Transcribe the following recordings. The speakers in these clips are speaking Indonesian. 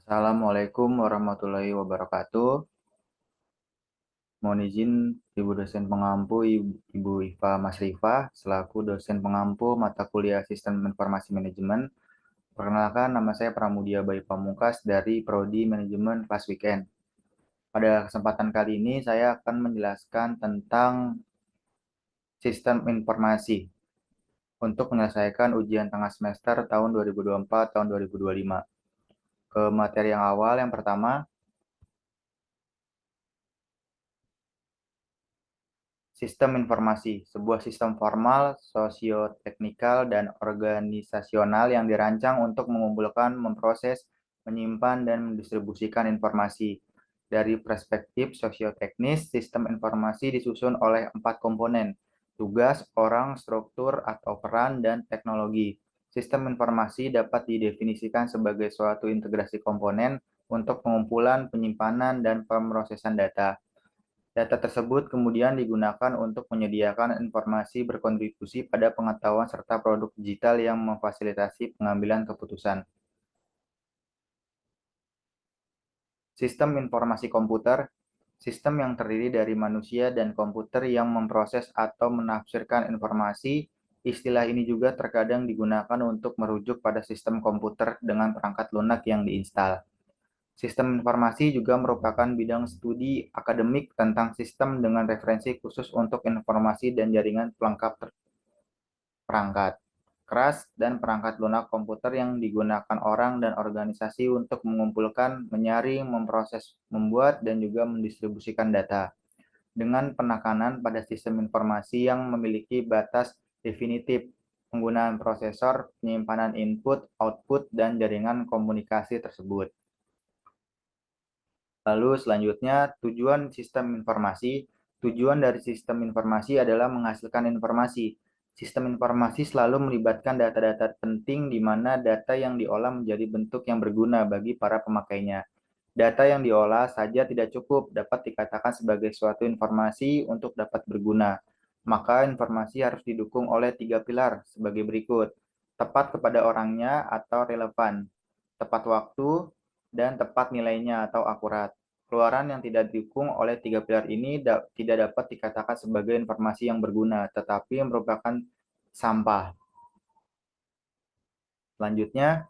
Assalamualaikum warahmatullahi wabarakatuh. Mohon izin Ibu dosen pengampu Ibu Iva Masrifah selaku dosen pengampu mata kuliah Sistem Informasi Manajemen. Perkenalkan, nama saya Pramudia Bayu Pamungkas dari Prodi Manajemen kelas Weekend. Pada kesempatan kali ini saya akan menjelaskan tentang sistem informasi untuk menyelesaikan ujian tengah semester tahun 2024 tahun 2025. Ke materi yang awal, yang pertama, sistem informasi, sebuah sistem formal, sosioteknikal, dan organisasional yang dirancang untuk mengumpulkan, memproses, menyimpan, dan mendistribusikan informasi. Dari perspektif sosioteknis, sistem informasi disusun oleh 4 komponen: tugas, orang, struktur atau peran, dan teknologi. Sistem informasi dapat didefinisikan sebagai suatu integrasi komponen untuk pengumpulan, penyimpanan, dan pemrosesan data. Data tersebut kemudian digunakan untuk menyediakan informasi berkontribusi pada pengetahuan serta produk digital yang memfasilitasi pengambilan keputusan. Sistem informasi komputer, sistem yang terdiri dari manusia dan komputer yang memproses atau menafsirkan informasi. Istilah ini juga terkadang digunakan untuk merujuk pada sistem komputer dengan perangkat lunak yang diinstal. Sistem informasi juga merupakan bidang studi akademik tentang sistem dengan referensi khusus untuk informasi dan jaringan pelengkap perangkat keras dan perangkat lunak komputer yang digunakan orang dan organisasi untuk mengumpulkan, menyaring, memproses, membuat, dan juga mendistribusikan data. Dengan penekanan pada sistem informasi yang memiliki batas definitif, penggunaan prosesor, penyimpanan input, output, dan jaringan komunikasi tersebut. Lalu selanjutnya, tujuan sistem informasi. Tujuan dari sistem informasi adalah menghasilkan informasi. Sistem informasi selalu melibatkan data-data penting di mana data yang diolah menjadi bentuk yang berguna bagi para pemakainya. Data yang diolah saja tidak cukup, dapat dikatakan sebagai suatu informasi untuk dapat berguna. Maka informasi harus didukung oleh 3 pilar sebagai berikut: tepat kepada orangnya atau relevan, tepat waktu, dan tepat nilainya atau akurat. Keluaran yang tidak didukung oleh 3 pilar ini tidak dapat dikatakan sebagai informasi yang berguna, tetapi merupakan sampah. Selanjutnya,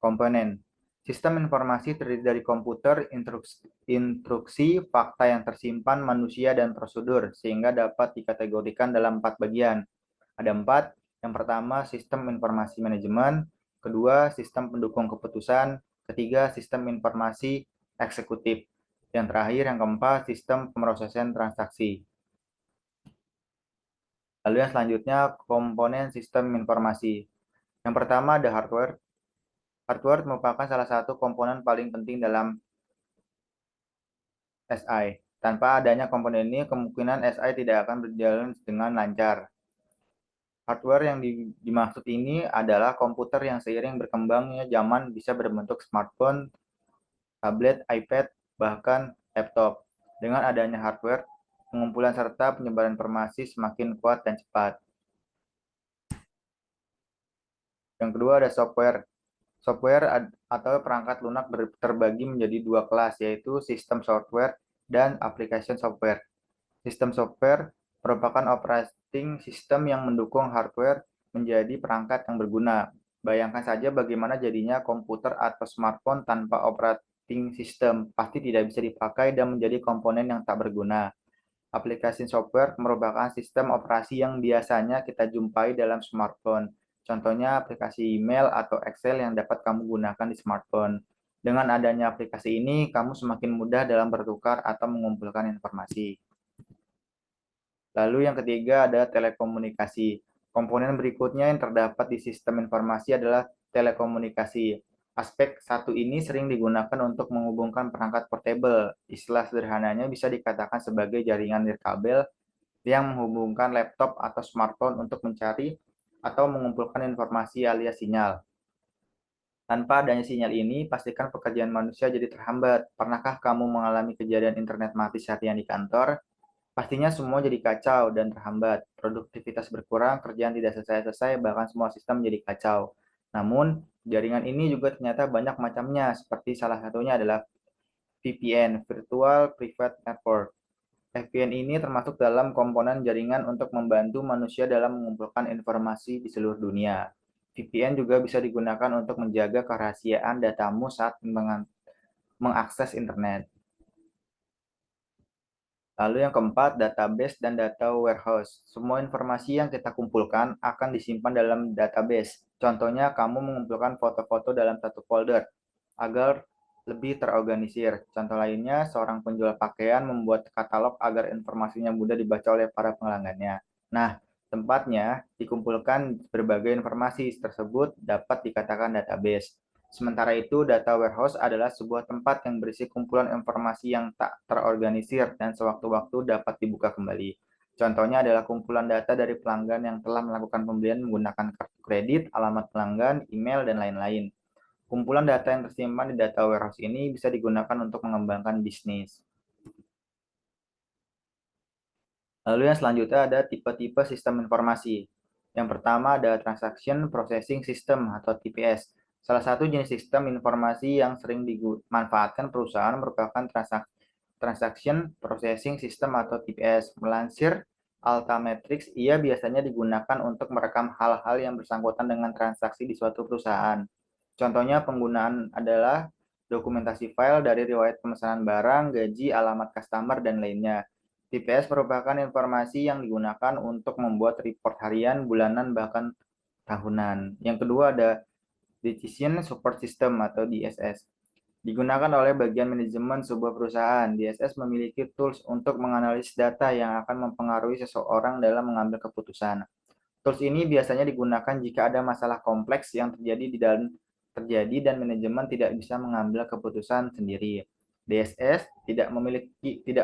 komponen. Sistem informasi terdiri dari komputer, instruksi, fakta yang tersimpan, manusia, dan prosedur, sehingga dapat dikategorikan dalam 4 bagian. Ada 4. Yang pertama, sistem informasi manajemen. Kedua, sistem pendukung keputusan. Ketiga, sistem informasi eksekutif. Yang terakhir, yang keempat, sistem pemrosesan transaksi. Lalu yang selanjutnya, komponen sistem informasi. Yang pertama ada hardware. Hardware merupakan salah satu komponen paling penting dalam SI. Tanpa adanya komponen ini, kemungkinan SI tidak akan berjalan dengan lancar. Hardware yang dimaksud ini adalah komputer yang seiring berkembangnya zaman bisa berbentuk smartphone, tablet, iPad, bahkan laptop. Dengan adanya hardware, pengumpulan serta penyebaran informasi semakin kuat dan cepat. Yang kedua ada software. Software atau perangkat lunak terbagi menjadi 2 kelas, yaitu sistem software dan application software. Sistem software merupakan operating system yang mendukung hardware menjadi perangkat yang berguna. Bayangkan saja bagaimana jadinya komputer atau smartphone tanpa operating system. Pasti tidak bisa dipakai dan menjadi komponen yang tak berguna. Aplikasi software merupakan sistem operasi yang biasanya kita jumpai dalam smartphone. Contohnya aplikasi email atau Excel yang dapat kamu gunakan di smartphone. Dengan adanya aplikasi ini, kamu semakin mudah dalam bertukar atau mengumpulkan informasi. Lalu yang ketiga ada telekomunikasi. Komponen berikutnya yang terdapat di sistem informasi adalah telekomunikasi. Aspek satu ini sering digunakan untuk menghubungkan perangkat portable. Istilah sederhananya bisa dikatakan sebagai jaringan nirkabel yang menghubungkan laptop atau smartphone untuk mencari atau mengumpulkan informasi alias sinyal. Tanpa adanya sinyal ini, pastikan pekerjaan manusia jadi terhambat. Pernahkah kamu mengalami kejadian internet mati seharian di kantor? Pastinya semua jadi kacau dan terhambat. Produktivitas berkurang, kerjaan tidak selesai-selesai, bahkan semua sistem jadi kacau. Namun, jaringan ini juga ternyata banyak macamnya, seperti salah satunya adalah VPN, Virtual Private Network. VPN ini termasuk dalam komponen jaringan untuk membantu manusia dalam mengumpulkan informasi di seluruh dunia. VPN juga bisa digunakan untuk menjaga kerahasiaan datamu saat mengakses internet. Lalu yang keempat, database dan data warehouse. Semua informasi yang kita kumpulkan akan disimpan dalam database. Contohnya, kamu mengumpulkan foto-foto dalam satu folder agar lebih terorganisir. Contoh lainnya, seorang penjual pakaian membuat katalog agar informasinya mudah dibaca oleh para pelanggannya. Nah, tempatnya dikumpulkan berbagai informasi tersebut dapat dikatakan database. Sementara itu, data warehouse adalah sebuah tempat yang berisi kumpulan informasi yang tak terorganisir dan sewaktu-waktu dapat dibuka kembali. Contohnya adalah kumpulan data dari pelanggan yang telah melakukan pembelian menggunakan kartu kredit, alamat pelanggan, email, dan lain-lain. Kumpulan data yang tersimpan di data warehouse ini bisa digunakan untuk mengembangkan bisnis. Lalu yang selanjutnya ada tipe-tipe sistem informasi. Yang pertama ada Transaction Processing System atau TPS. Salah satu jenis sistem informasi yang sering dimanfaatkan perusahaan merupakan Transaction Processing System atau TPS. Melansir Altamatrix, ia biasanya digunakan untuk merekam hal-hal yang bersangkutan dengan transaksi di suatu perusahaan. Contohnya penggunaan adalah dokumentasi file dari riwayat pemesanan barang, gaji, alamat customer, dan lainnya. TPS merupakan informasi yang digunakan untuk membuat report harian, bulanan, bahkan tahunan. Yang kedua ada Decision Support System atau DSS. Digunakan oleh bagian manajemen sebuah perusahaan. DSS memiliki tools untuk menganalisis data yang akan mempengaruhi seseorang dalam mengambil keputusan. Tools ini biasanya digunakan jika ada masalah kompleks yang terjadi dan manajemen tidak bisa mengambil keputusan sendiri. DSS tidak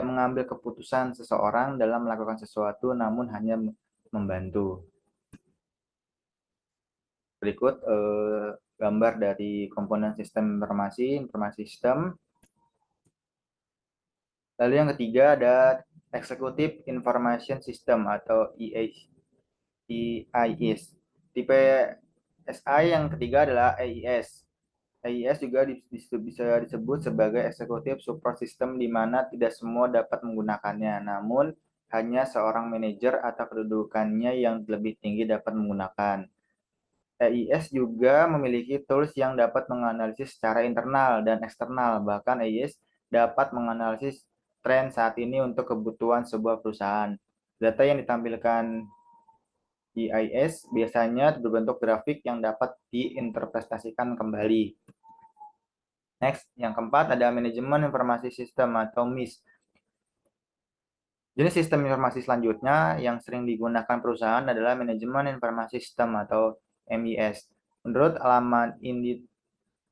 mengambil keputusan seseorang dalam melakukan sesuatu, namun hanya membantu. Berikut gambar dari komponen sistem informasi sistem. Lalu yang ketiga ada Executive Information System atau EIS. Tipe SI yang ketiga adalah AIS. AIS juga bisa disebut sebagai Executive Support System di mana tidak semua dapat menggunakannya, namun hanya seorang manajer atau kedudukannya yang lebih tinggi dapat menggunakan. AIS juga memiliki tools yang dapat menganalisis secara internal dan eksternal. Bahkan AIS dapat menganalisis tren saat ini untuk kebutuhan sebuah perusahaan. Data yang ditampilkan EIS biasanya berbentuk grafik yang dapat diinterpretasikan kembali. Next, yang keempat ada manajemen informasi sistem atau MIS. Jenis sistem informasi selanjutnya yang sering digunakan perusahaan adalah manajemen informasi sistem atau MIS. Menurut alamat ini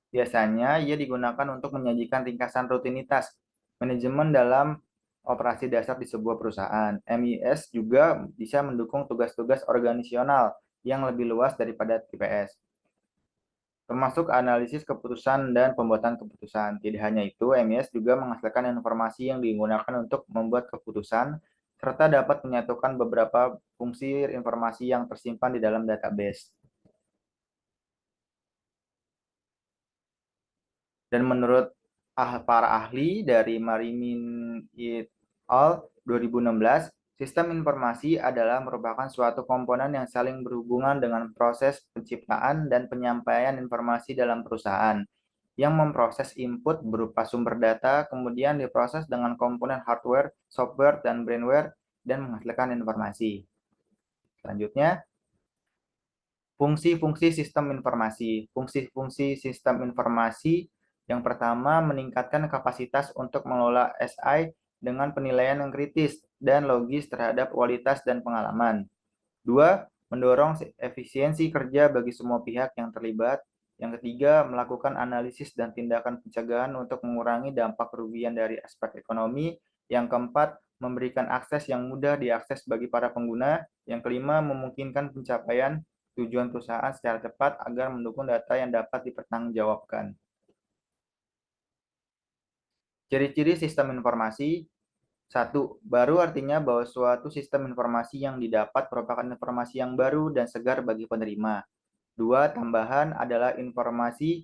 biasanya ia digunakan untuk menyajikan ringkasan rutinitas manajemen dalam operasi dasar di sebuah perusahaan. MIS juga bisa mendukung tugas-tugas organisasional yang lebih luas daripada TPS, termasuk analisis keputusan dan pembuatan keputusan. Tidak hanya itu, MIS juga menghasilkan informasi yang digunakan untuk membuat keputusan, serta dapat menyatukan beberapa fungsi informasi yang tersimpan di dalam database. Dan menurut para ahli dari Marimin et al. 2016, sistem informasi adalah merupakan suatu komponen yang saling berhubungan dengan proses penciptaan dan penyampaian informasi dalam perusahaan, yang memproses input berupa sumber data, kemudian diproses dengan komponen hardware, software, dan brainware, dan menghasilkan informasi. Selanjutnya, fungsi-fungsi sistem informasi. Fungsi-fungsi sistem informasi yang pertama, meningkatkan kapasitas untuk mengelola SI dengan penilaian yang kritis dan logis terhadap kualitas dan pengalaman. Dua, mendorong efisiensi kerja bagi semua pihak yang terlibat. Yang ketiga, melakukan analisis dan tindakan pencegahan untuk mengurangi dampak kerugian dari aspek ekonomi. Yang keempat, memberikan akses yang mudah diakses bagi para pengguna. Yang kelima, memungkinkan pencapaian tujuan perusahaan secara cepat agar mendukung data yang dapat dipertanggungjawabkan. Ciri-ciri sistem informasi. Satu, baru artinya bahwa suatu sistem informasi yang didapat merupakan informasi yang baru dan segar bagi penerima. Dua, tambahan adalah informasi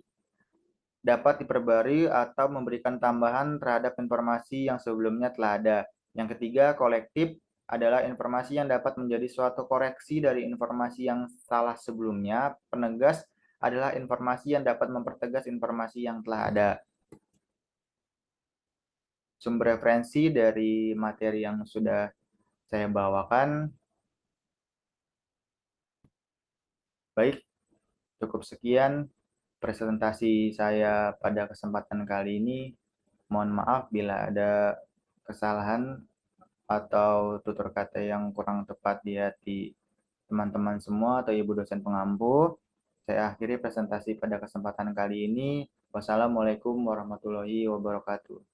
dapat diperbarui atau memberikan tambahan terhadap informasi yang sebelumnya telah ada. Yang ketiga, kolektif adalah informasi yang dapat menjadi suatu koreksi dari informasi yang salah sebelumnya. Penegas adalah informasi yang dapat mempertegas informasi yang telah ada. Sumber referensi dari materi yang sudah saya bawakan. Baik, cukup sekian presentasi saya pada kesempatan kali ini. Mohon maaf bila ada kesalahan atau tutur kata yang kurang tepat di hati teman-teman semua atau ibu dosen pengampu. Saya akhiri presentasi pada kesempatan kali ini. Wassalamualaikum warahmatullahi wabarakatuh.